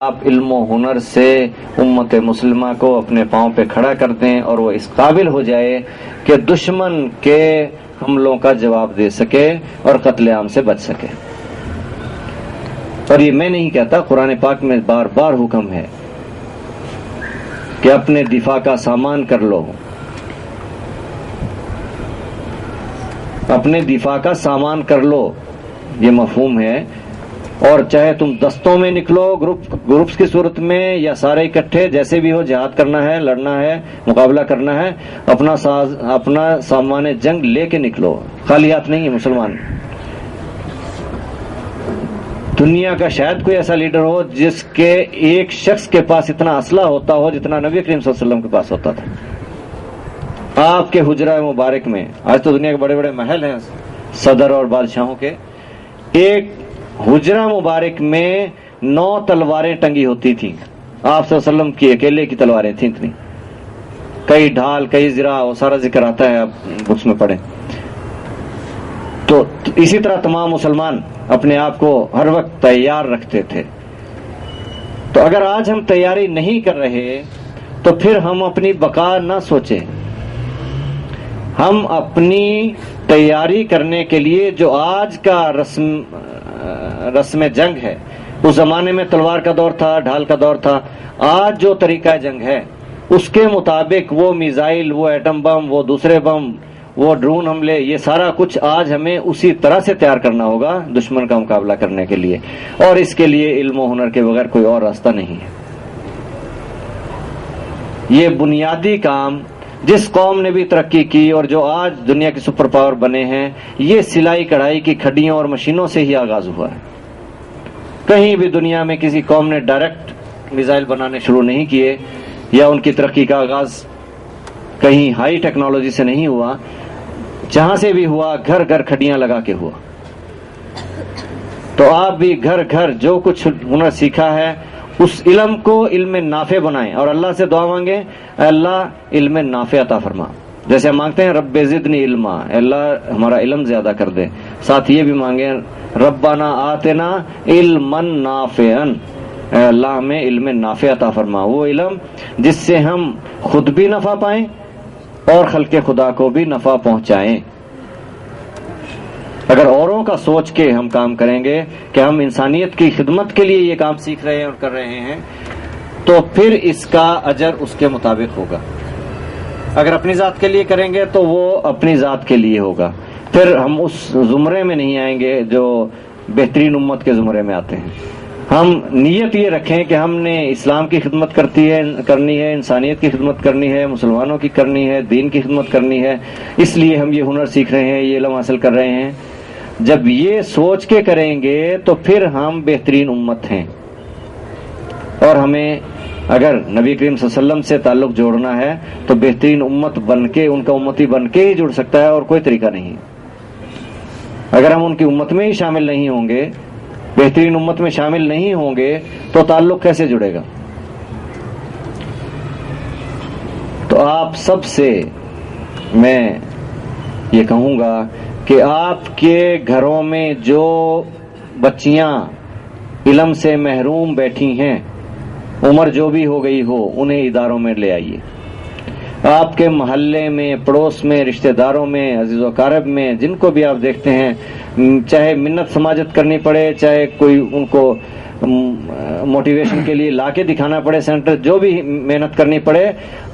آپ علم و ہنر سے امت مسلمہ کو اپنے پاؤں پہ کھڑا کر دیں اور وہ اس قابل ہو جائے کہ دشمن کے حملوں کا جواب دے سکے اور قتل عام سے بچ سکے. اور یہ میں نہیں کہتا، قرآن پاک میں بار بار حکم ہے کہ اپنے دفاع کا سامان کر لو، اپنے دفاع کا سامان کر لو، یہ مفہوم ہے. اور چاہے تم دستوں میں نکلو، گروپس کی صورت میں، یا سارے اکٹھے، جیسے بھی ہو، جہاد کرنا ہے، لڑنا ہے، مقابلہ کرنا ہے، اپنا سامان جنگ لے کے نکلو. خالی ہاتھ نہیں ہے مسلمان. دنیا کا شاید کوئی ایسا لیڈر ہو جس کے ایک شخص کے پاس اتنا اسلحہ ہوتا ہو جتنا نبی کریم صلی اللہ علیہ وسلم کے پاس ہوتا تھا. آپ کے حجرہ مبارک میں، آج تو دنیا کے بڑے بڑے محل ہیں صدر اور بادشاہوں کے، ایک حجرہ مبارک میں 9 تلواریں ٹنگی ہوتی تھیں. آپ صلی اللہ علیہ وسلم کی اکیلے کی تلواریں تھیں اتنی. کئی ڈھال، کئی زرہ، وہ سارا ذکر آتا ہے، آپ بکس میں پڑھیں. تو اسی طرح تمام مسلمان اپنے آپ کو ہر وقت تیار رکھتے تھے. تو اگر آج ہم تیاری نہیں کر رہے تو پھر ہم اپنی بقا نہ سوچیں. ہم اپنی تیاری کرنے کے لیے جو آج کا رسم جنگ ہے، اس زمانے میں تلوار کا دور تھا، ڈھال کا دور تھا. آج جو طریقہ جنگ ہے اس کے مطابق وہ میزائل، وہ ایٹم بم، وہ دوسرے بم، وہ ڈرون حملے، یہ سارا کچھ آج ہمیں اسی طرح سے تیار کرنا ہوگا دشمن کا مقابلہ کرنے کے لیے. اور اس کے لیے علم و ہنر کے بغیر کوئی اور راستہ نہیں ہے. یہ بنیادی کام جس قوم نے بھی ترقی کی اور جو آج دنیا کی سپر پاور بنے ہیں، یہ سلائی کڑھائی کی کھڈیوں اور مشینوں سے ہی آغاز ہوا ہے. کہیں بھی دنیا میں کسی قوم نے ڈائریکٹ میزائل بنانے شروع نہیں کیے، یا ان کی ترقی کا آغاز کہیں ہائی ٹیکنالوجی سے نہیں ہوا. جہاں سے بھی ہوا، گھر گھر کھڈیاں لگا کے ہوا. تو آپ بھی گھر گھر جو کچھ ہنر سیکھا ہے اس علم کو علم نافع بنائیں، اور اللہ سے دعا مانگیں، اے اللہ علم نافع عطا فرما. جیسے ہم مانگتے ہیں رب زدنی علما، اے اللہ ہمارا علم زیادہ کر دے. ساتھ یہ بھی مانگیں ربنا آتنا علما نافعا، اے اللہ ہمیں علم نافع عطا فرما، وہ علم جس سے ہم خود بھی نفع پائیں اور خلق خدا کو بھی نفع پہنچائیں. اگر اوروں کا سوچ کے ہم کام کریں گے کہ ہم انسانیت کی خدمت کے لیے یہ کام سیکھ رہے ہیں اور کر رہے ہیں، تو پھر اس کا اجر اس کے مطابق ہوگا. اگر اپنی ذات کے لیے کریں گے تو وہ اپنی ذات کے لیے ہوگا. پھر ہم اس زمرے میں نہیں آئیں گے جو بہترین امت کے زمرے میں آتے ہیں. ہم نیت یہ رکھیں کہ ہم نے اسلام کی خدمت کرنی ہے، انسانیت کی خدمت کرنی ہے، مسلمانوں کی کرنی ہے، دین کی خدمت کرنی ہے. اس لیے ہم یہ ہنر سیکھ رہے ہیں، یہ علم حاصل کر رہے ہیں. جب یہ سوچ کے کریں گے تو پھر ہم بہترین امت ہیں. اور ہمیں اگر نبی کریم صلی اللہ علیہ وسلم سے تعلق جوڑنا ہے تو بہترین امت بن کے، ان کا امتی بن کے ہی جڑ سکتا ہے، اور کوئی طریقہ نہیں. اگر ہم ان کی امت میں ہی شامل نہیں ہوں گے، بہترین امت میں شامل نہیں ہوں گے، تو تعلق کیسے جڑے گا؟ تو آپ سب سے میں یہ کہوں گا کہ آپ کے گھروں میں جو بچیاں علم سے محروم بیٹھی ہیں، عمر جو بھی ہو گئی ہو، انہیں اداروں میں لے آئیے. آپ کے محلے میں، پڑوس میں، رشتہ داروں میں، عزیز و اقارب میں، جن کو بھی آپ دیکھتے ہیں، چاہے منت سماجت کرنی پڑے، چاہے کوئی ان کو موٹیویشن کے لیے لا کے دکھانا پڑے سینٹر، جو بھی محنت کرنی پڑے،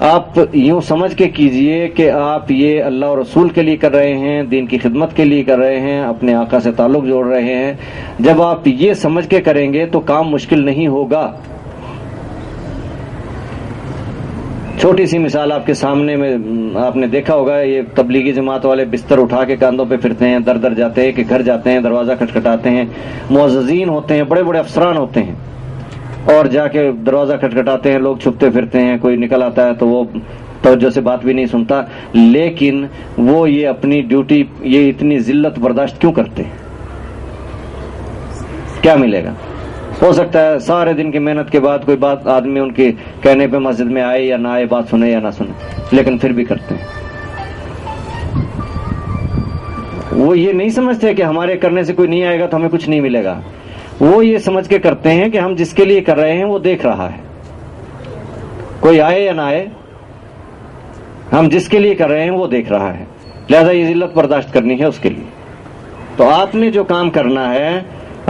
آپ یوں سمجھ کے کیجئے کہ آپ یہ اللہ اور رسول کے لیے کر رہے ہیں، دین کی خدمت کے لیے کر رہے ہیں، اپنے آقا سے تعلق جوڑ رہے ہیں. جب آپ یہ سمجھ کے کریں گے تو کام مشکل نہیں ہوگا. چھوٹی سی مثال آپ کے سامنے میں آپ نے دیکھا ہوگا، یہ تبلیغی جماعت والے بستر اٹھا کے کاندھوں پہ پھرتے ہیں، در در جاتے ہیں، کہ گھر جاتے ہیں، دروازہ کھٹکھٹاتے ہیں، معززین ہوتے ہیں، بڑے بڑے افسران ہوتے ہیں، اور جا کے دروازہ کھٹکھٹاتے ہیں. لوگ چھپتے پھرتے ہیں، کوئی نکل آتا ہے تو وہ توجہ سے بات بھی نہیں سنتا. لیکن وہ یہ اپنی ڈیوٹی، یہ اتنی ذلت برداشت کیوں کرتے ہیں؟ کیا ملے گا؟ ہو سکتا ہے سارے دن کی محنت کے بعد کوئی بات آدمی ان کے کہنے پہ مسجد میں آئے یا نہ آئے، بات سنے یا نہ سنے، لیکن پھر بھی کرتے ہیں. وہ یہ نہیں سمجھتے کہ ہمارے کرنے سے کوئی نہیں آئے گا تو ہمیں کچھ نہیں ملے گا. وہ یہ سمجھ کے کرتے ہیں کہ ہم جس کے لیے کر رہے ہیں وہ دیکھ رہا ہے، کوئی آئے یا نہ آئے، ہم جس کے لیے کر رہے ہیں وہ دیکھ رہا ہے، لہذا یہ ذلت برداشت کرنی ہے اس کے لیے۔ تو آپ نے جو کام کرنا ہے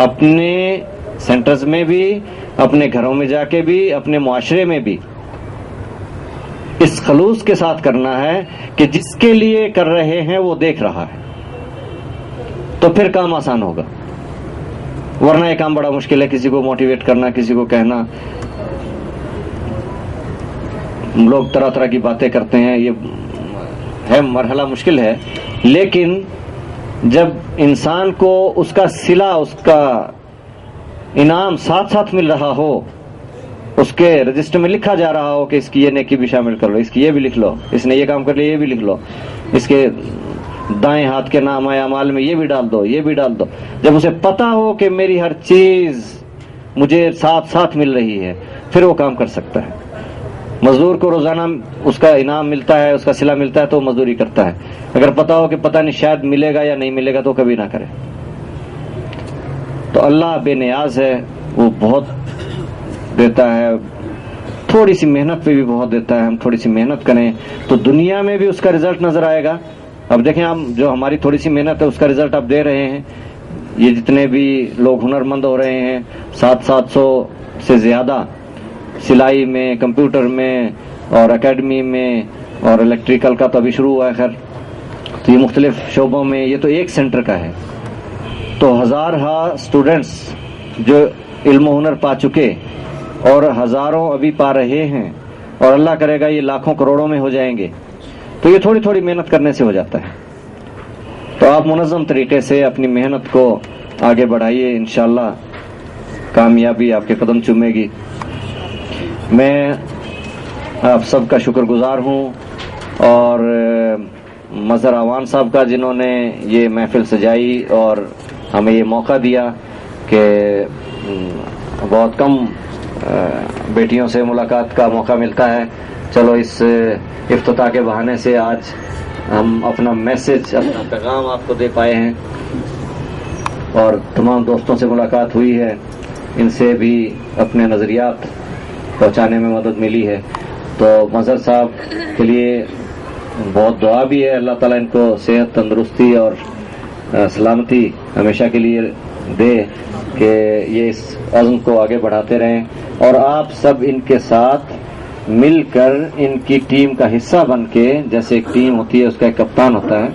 اپنے سینٹرز میں بھی، اپنے گھروں میں جا کے بھی، اپنے معاشرے میں بھی اس خلوص کے ساتھ کرنا ہے کہ جس کے لیے کر رہے ہیں وہ دیکھ رہا ہے، تو پھر کام آسان ہوگا، ورنہ یہ کام بڑا مشکل ہے۔ کسی کو موٹیویٹ کرنا، کسی کو کہنا، لوگ طرح طرح کی باتیں کرتے ہیں، یہ ہے مرحلہ مشکل ہے، لیکن جب انسان کو اس کا صلہ، اس کا انعام ساتھ ساتھ مل رہا ہو، اس کے رجسٹر میں لکھا جا رہا ہو کہ اس کی یہ نیکی بھی شامل کر لو، اس کی یہ بھی لکھ لو، اس نے یہ کام کر لیا یہ بھی لکھ لو، اس کے دائیں ہاتھ کے نام اعمال میں یہ بھی ڈال دو، یہ بھی ڈال دو، جب اسے پتا ہو کہ میری ہر چیز مجھے ساتھ ساتھ مل رہی ہے، پھر وہ کام کر سکتا ہے۔ مزدور کو روزانہ اس کا انعام ملتا ہے، اس کا صلہ ملتا ہے تو وہ مزدوری کرتا ہے، اگر پتا ہو کہ پتہ نہیں شاید ملے گا یا نہیں ملے گا تو کبھی نہ کرے۔ تو اللہ بے نیاز ہے، وہ بہت دیتا ہے، تھوڑی سی محنت پہ بھی بہت دیتا ہے، ہم تھوڑی سی محنت کریں تو دنیا میں بھی اس کا رزلٹ نظر آئے گا۔ اب دیکھیں ہم جو ہماری تھوڑی سی محنت ہے اس کا رزلٹ اب دے رہے ہیں، یہ جتنے بھی لوگ ہنر مند ہو رہے ہیں، 700 سے زیادہ سلائی میں، کمپیوٹر میں اور اکیڈمی میں، اور الیکٹریکل کا تو ابھی شروع ہوا ہے، خیر تو یہ مختلف شعبوں میں، یہ تو ایک سینٹر کا ہے، تو ہزارہا اسٹوڈنٹس جو علم و ہنر پا چکے اور ہزاروں ابھی پا رہے ہیں، اور اللہ کرے گا یہ لاکھوں کروڑوں میں ہو جائیں گے، تو یہ تھوڑی تھوڑی محنت کرنے سے ہو جاتا ہے۔ تو آپ منظم طریقے سے اپنی محنت کو آگے بڑھائیے، انشاءاللہ کامیابی آپ کے قدم چومے گی۔ میں آپ سب کا شکر گزار ہوں، اور مظہر اعوان صاحب کا جنہوں نے یہ محفل سجائی اور ہمیں یہ موقع دیا کہ بہت کم بیٹیوں سے ملاقات کا موقع ملتا ہے، چلو اس افتتاح کے بہانے سے آج ہم اپنا میسج، اپنا پیغام آپ کو دے پائے ہیں، اور تمام دوستوں سے ملاقات ہوئی ہے، ان سے بھی اپنے نظریات پہنچانے میں مدد ملی ہے۔ تو مظہر صاحب کے لیے بہت دعا بھی ہے، اللہ تعالیٰ ان کو صحت، تندرستی اور سلامتی ہمیشہ کے لیے دے کہ یہ اس عزم کو آگے بڑھاتے رہیں، اور آپ سب ان کے ساتھ مل کر ان کی ٹیم کا حصہ بن کے، جیسے ایک ٹیم ہوتی ہے اس کا ایک کپتان ہوتا ہے،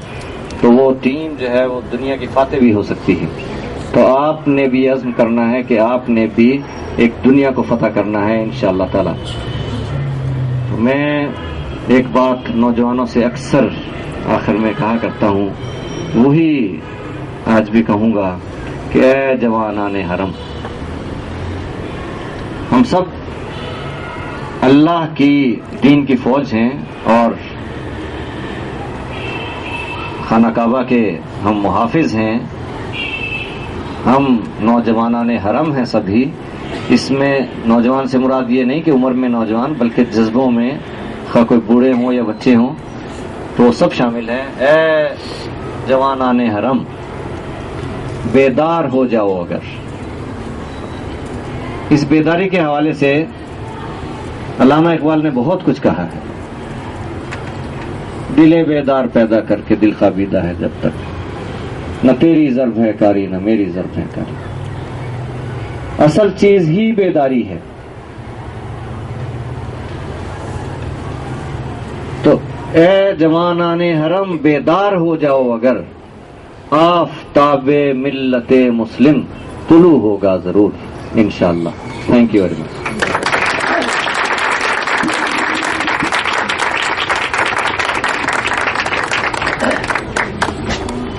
تو وہ ٹیم جو ہے وہ دنیا کی فاتح بھی ہو سکتی ہے۔ تو آپ نے بھی عزم کرنا ہے کہ آپ نے بھی ایک دنیا کو فتح کرنا ہے انشاءاللہ تعالی۔ میں ایک بات نوجوانوں سے اکثر آخر میں کہا کرتا ہوں، وہی آج بھی کہوں گا کہ اے جوانان حرم، ہم سب اللہ کی دین کی فوج ہیں، اور خانہ کعبہ کے ہم محافظ ہیں، ہم نوجوانان حرم ہیں سبھی۔ اس میں نوجوان سے مراد یہ نہیں کہ عمر میں نوجوان، بلکہ جذبوں میں، خواہ کوئی بوڑھے ہوں یا بچے ہوں، تو وہ سب شامل ہیں۔ اے جوانان حرم، بیدار ہو جاؤ۔ اگر اس بیداری کے حوالے سے علامہ اقبال نے بہت کچھ کہا ہے، دل بیدار پیدا کر کے دل خوابیدہ ہے جب تک، نہ تیری ضرب ہے کاری نہ میری ضرب ہے کاری، اصل چیز ہی بیداری ہے۔ تو اے جوانان حرم، بیدار ہو جاؤ، اگر آفتاب ملت مسلم طلوع ہوگا ضرور انشاءاللہ۔ Thank you very much.